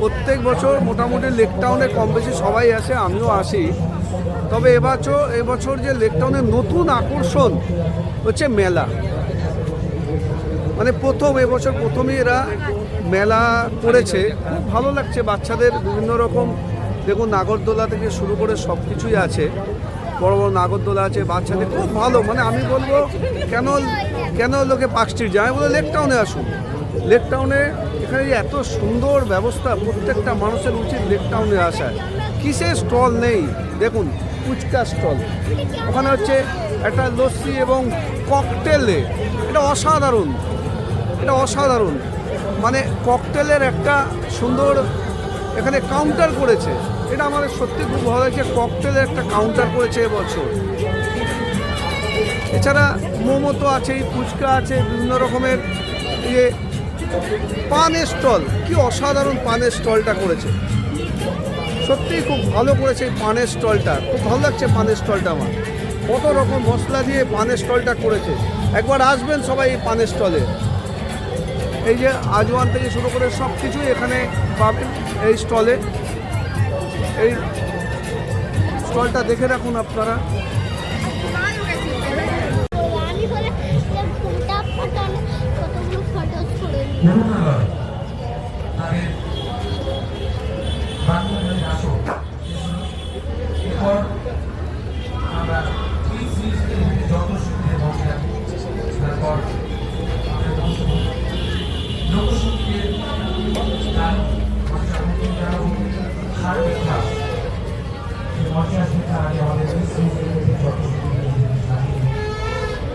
প্রত্যেক বছর মোটামুটি লেক টাউনে কম বেশি সবাই আসে, আমিও আসি। তবে এবছর যে লেক টাউনের নতুন আকর্ষণ হচ্ছে মেলা। মানে এবছর প্রথমেই এরা মেলা করেছে, খুব ভালো লাগছে। বাচ্চাদের বিভিন্ন রকম দেখুন নাগরদোলা থেকে শুরু করে সব কিছুই আছে, বড় বড় নাগরদোলা আছে, বাচ্চাদের খুব ভালো। মানে আমি বলবো কেন লোকে পার্ক স্ট্রিট যায়, আমি বলবো লেক টাউনে আসুন। লেক টাউনে এখানে এত সুন্দর ব্যবস্থা, প্রত্যেকটা মানুষের উচিত লেক টাউনে আসায়। কিসের স্টল নেই দেখুন, ফুচকা স্টল, ওখানে হচ্ছে একটা লস্যি এবং ককটেলে, এটা অসাধারণ। মানে ককটেলের একটা সুন্দর এখানে কাউন্টার করেছে, এটা আমাদের সত্যি খুব ভালো লাগছে। ককটেলের একটা কাউন্টার করেছে এবছর। এছাড়া মোমো তো আছেই, ফুচকা আছে, বিভিন্ন রকমের পানের স্টল, কি অসাধারণ পানের স্টলটা করেছে, সত্যিই খুব ভালো করেছে এই পানের স্টলটা। খুব ভালো লাগছে পানের স্টলটা আমার, কত রকম মশলা দিয়ে পানের স্টলটা করেছে। একবার আসবেন সবাই এই পানের স্টলে। এই যে আজওয়ান থেকে শুরু করে সব কিছুই এখানে পাবেন এই স্টলে। এই স্টলটা দেখে রাখুন আপনারা।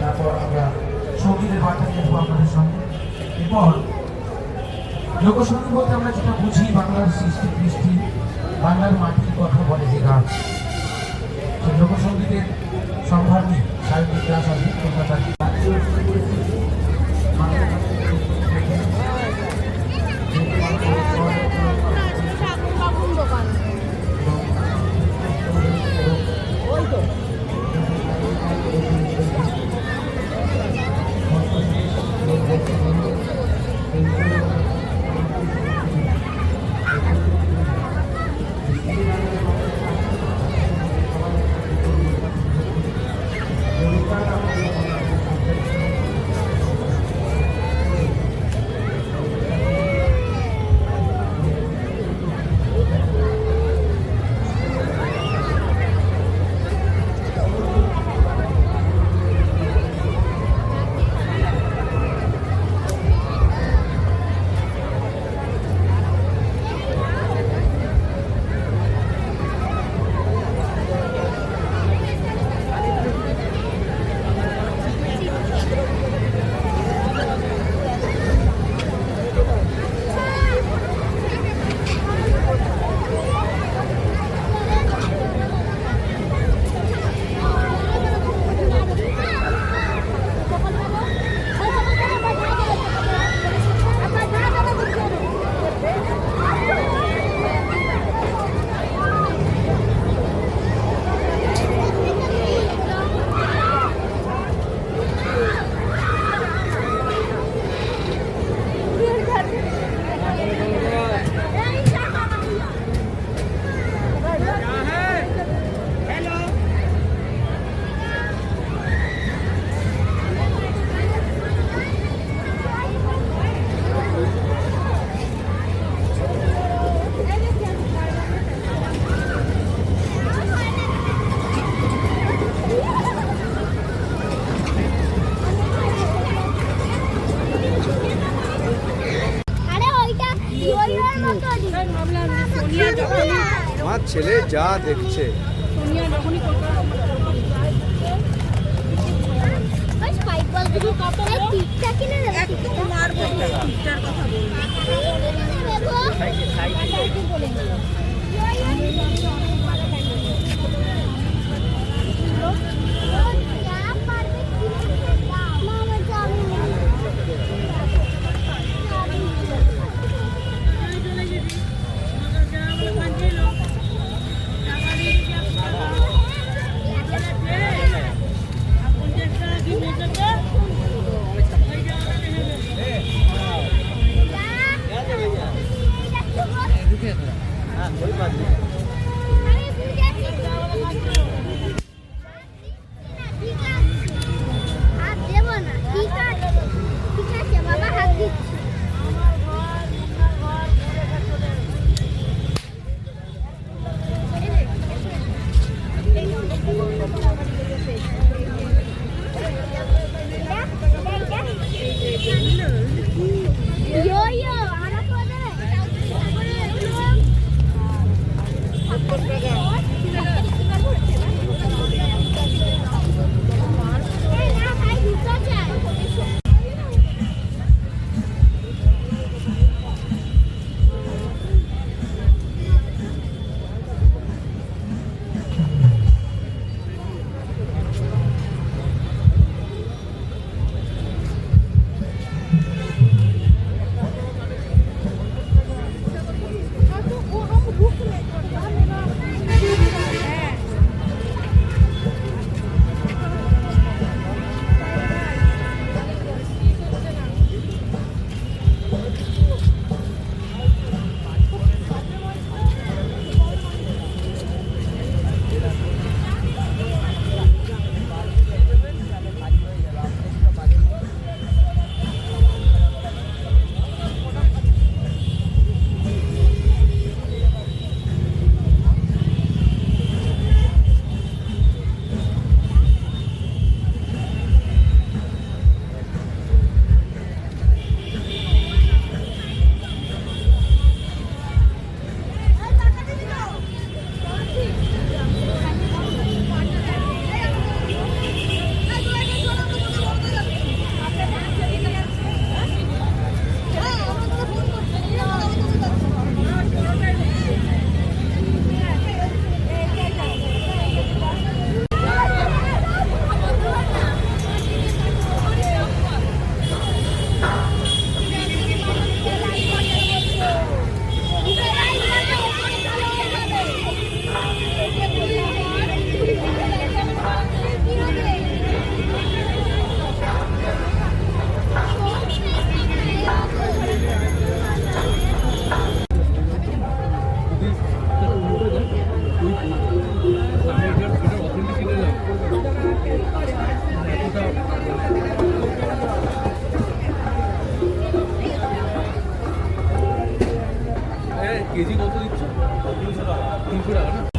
তারপর আমরা সঙ্গীতের বার্তা নিয়ে আসবো আপনাদের সঙ্গে। এরপর লোকসঙ্গীত বলতে আমরা যেটা বুঝি, বাংলার সৃষ্টি কৃষ্টি, বাংলার মাটির কথা বলে যে গান, সেই লোকসঙ্গীতের সম্ভাবনী সাহিত্যিক দাস আসবেন কলকাতা। আমার ছেলে যা দেখছে, কেজি কত দিচ্ছ? 300 টাকা না?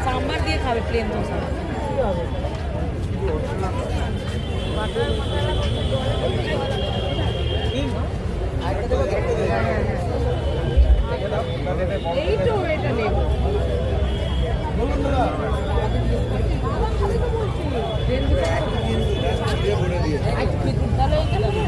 सांबार দিয়ে খাবে প্লেন দোসা এই তো এটা নেব প্লেন দোসা তাহলে এটা নেব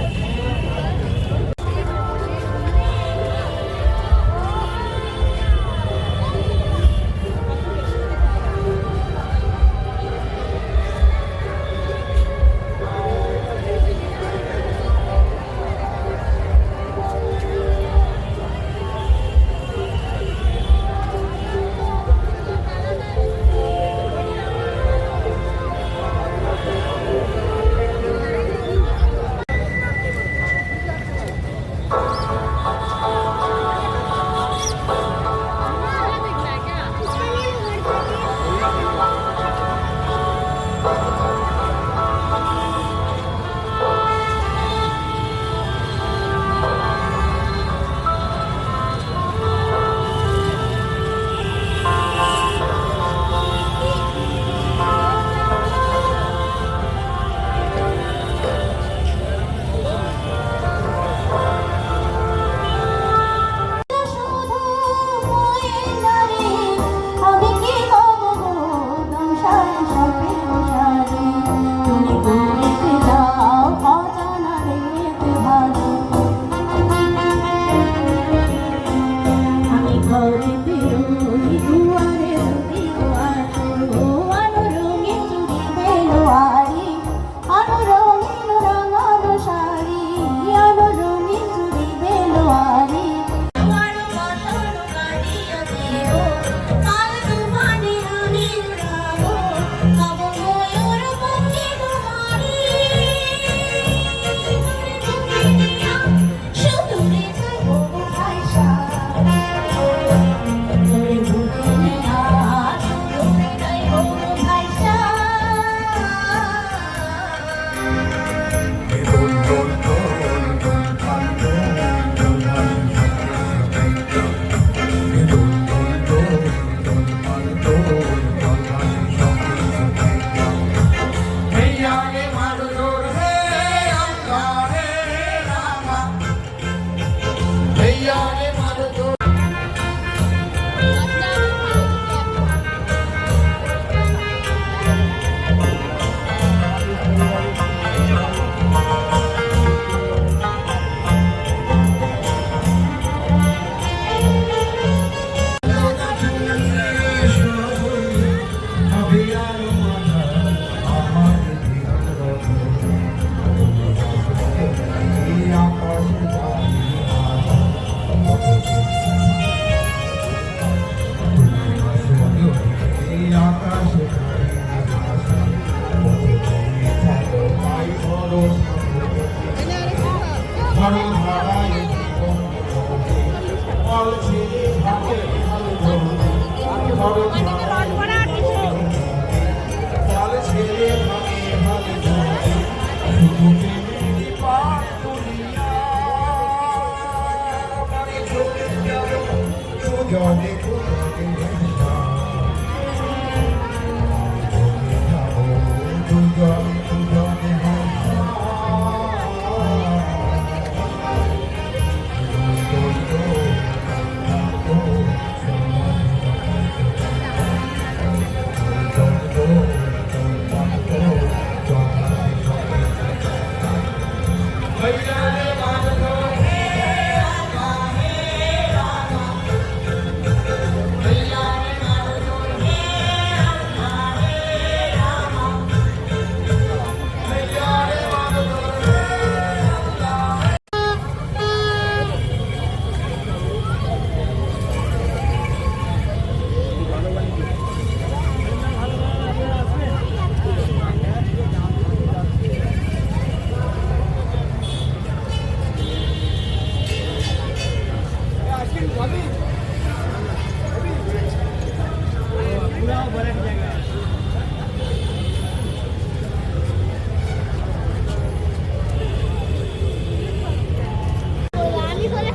আমি করে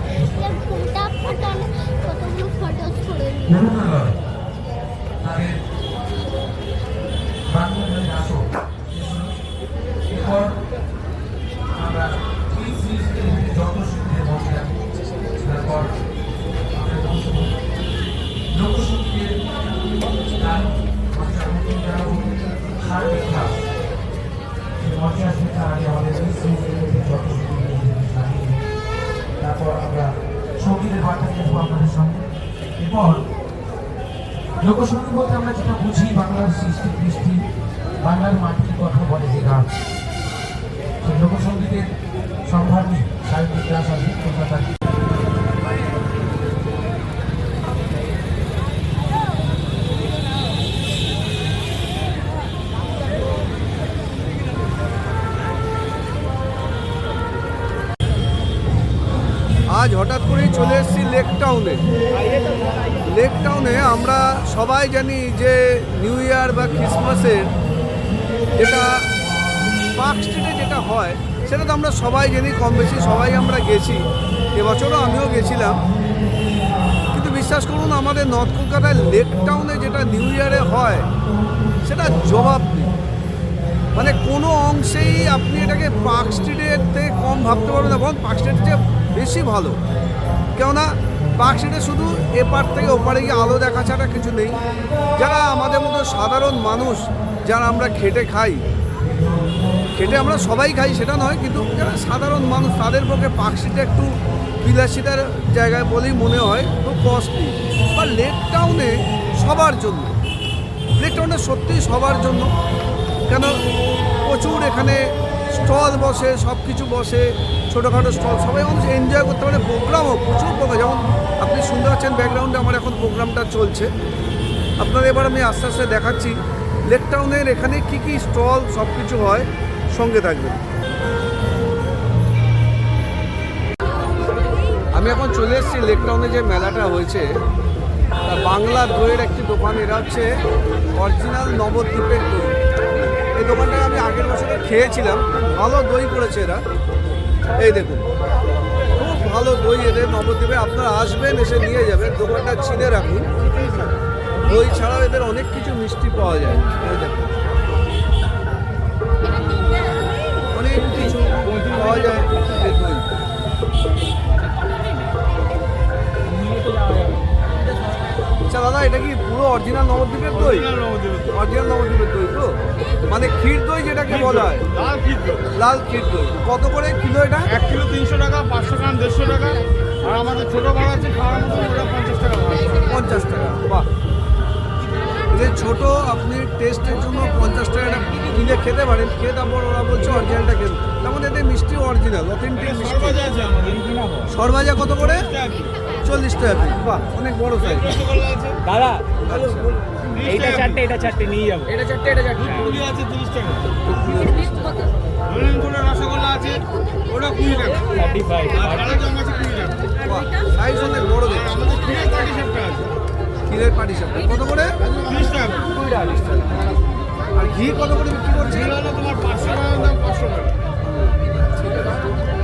ফোনটা ফাটানো কতগুলো ফটো করে নিই। করুণালয় তাদের বাংলাদেশের আসো এরপর আমরা শ্রী শ্রী শ্রী যত সুখে বসলাম তারপর আমরা লোকসঙ্গীতের গান মঞ্চামুখী জানাবো সার্বিক ক্লাস মঞ্চে আসবে তার আগে আমাদের শ্রী শ্রী শ্রী যত সুখে তারপর আমরা সঙ্গীতের বার্তা নিয়ে আসবো আপনাদের সঙ্গে। এরপর লোকসঙ্গীত বলতে আমরা যেটা বুঝি বাংলার সৃষ্টি কৃষ্টি বাংলার মাটির কথা বলে যে গান, সেই লোকসঙ্গীতের সম্ভাবনী সাহিত্যিক ক্লাস আছে কলকাতার। আজ হঠাৎ করেই চলে এসেছি লেক টাউনে। লেক টাউনে আমরা সবাই জানি যে নিউ ইয়ার বা ক্রিসমাসের যেটা পার্ক স্ট্রিটে যেটা হয় সেটা তো আমরা সবাই জানি, কম বেশি সবাই আমরা গেছি, এবছরও আমিও গেছিলাম। কিন্তু বিশ্বাস করুন আমাদের নর্থ কলকাতায় লেক টাউনে যেটা নিউ ইয়ারে হয় সেটা জবাব নেই। মানে কোনো অংশেই আপনি এটাকে পার্ক স্ট্রিটের থেকে কম ভাবতে পারবেন না, বরং পার্ক স্ট্রিটের চেয়ে বেশি ভালো। কেননা পার্ক স্ট্রিটে শুধু এপার থেকে ওপারে গিয়ে আলো দেখা ছাড়া কিছু নেই। যারা আমাদের মতো সাধারণ মানুষ, যারা আমরা খেটে খাই, খেটে আমরা সবাই খাই সেটা নয়, কিন্তু যারা সাধারণ মানুষ তাদের পক্ষে পার্ক স্ট্রিটে একটু বিলাসিতার জায়গায় বলেই মনে হয়, খুব কস্টলি। বা লেক টাউনে সবার জন্য, লেক টাউনে সত্যিই সবার জন্য। কেন প্রচুর এখানে স্টল বসে, সব কিছু বসে, ছোটোখাটো স্টল, সবাই মানুষ এনজয় করতে পারে। প্রোগ্রামও প্রচুর প্রোগ্রাম, যেমন আপনি শুনতে পাচ্ছেন ব্যাকগ্রাউন্ডে আমার এখন প্রোগ্রামটা চলছে। আপনারা এবার আমি আস্তে আস্তে দেখাচ্ছি লেক টাউনের এখানে কী কী স্টল সব কিছু হয়, সঙ্গে থাকবে। আমি এখন চলে এসেছি লেক টাউনে যে মেলাটা হয়েছে, তা বাংলা দইয়ের একটি দোকান। এরা হচ্ছে অরিজিনাল নবদ্বীপের দই। এই দোকানটায় আমি আগের বছরে খেয়েছিলাম, খুব ভালো দই করেছে এরা। এই দেখুন, খুব ভালো দই এদের নবদ্বীপে। আপনারা আসবেন, এসে নিয়ে যাবেন, দোকানটা চিনে রাখুন। দই ছাড়াও এদের অনেক কিছু মিষ্টি পাওয়া যায়। এই দেখুন, অনেক কিছু পাওয়া যায় এই দই। আচ্ছা দাদা, এটা কি পুরো অরিজিনাল নবদ্বীপের দই? অরিজিনাল নবদ্বীপের দই তো, মানে ক্ষীর দই যেটাকে বলা হয়, লাল ক্ষীর দই। লাল ক্ষীর দই। কত করে কিলো এটা? 1 কিলো 300 টাকা, 500 গ্রাম 150 টাকা। আর আমাদের ছোট বড় আছে খাওয়ার মতো, ওটা 50 টাকা ভাড়া। 50 টাকা। বাহ, যে ছোট আপনি টেস্টের জন্য 50 টাকা কিনে খেতে পারেন। খেয়ে তারপর ওরা বলছে অরিজিনালটা খেতে, তেমন এদের মিষ্টি অরিজিনাল অথেন্টিক মিষ্টি। সরবাজা আছে আমাদের। সরভাজা কত করে? 40 40 টাকা। টাকা পিস। বাহ, অনেক বড় সাইজ। রসগোল্লা আছে। দাদা আচ্ছা, এইটা চারটে নিয়ে যাবো। এটা চারটে, এটা চারটে। দুধপুলি আছে 30 টাকা। নলেনগুড়ের রসগোল্লা আছে, ওটা 20 টাকা। 35 আর কালাজাম আছে 20 টাকা। বাহ, সাইজ অনেক বড় আর দেখছি। আমাদের ক্ষীরের পাটিসাপটা আছে ক্ষীরের পাটিসাপটা কত করে? 30 টাকা। 20 টাকা। আর ঘি কত করে বিক্রি করছে? এগুলো হলো তোমার 500 টাকা দাম, 500 টাকা। ঠিক আছে।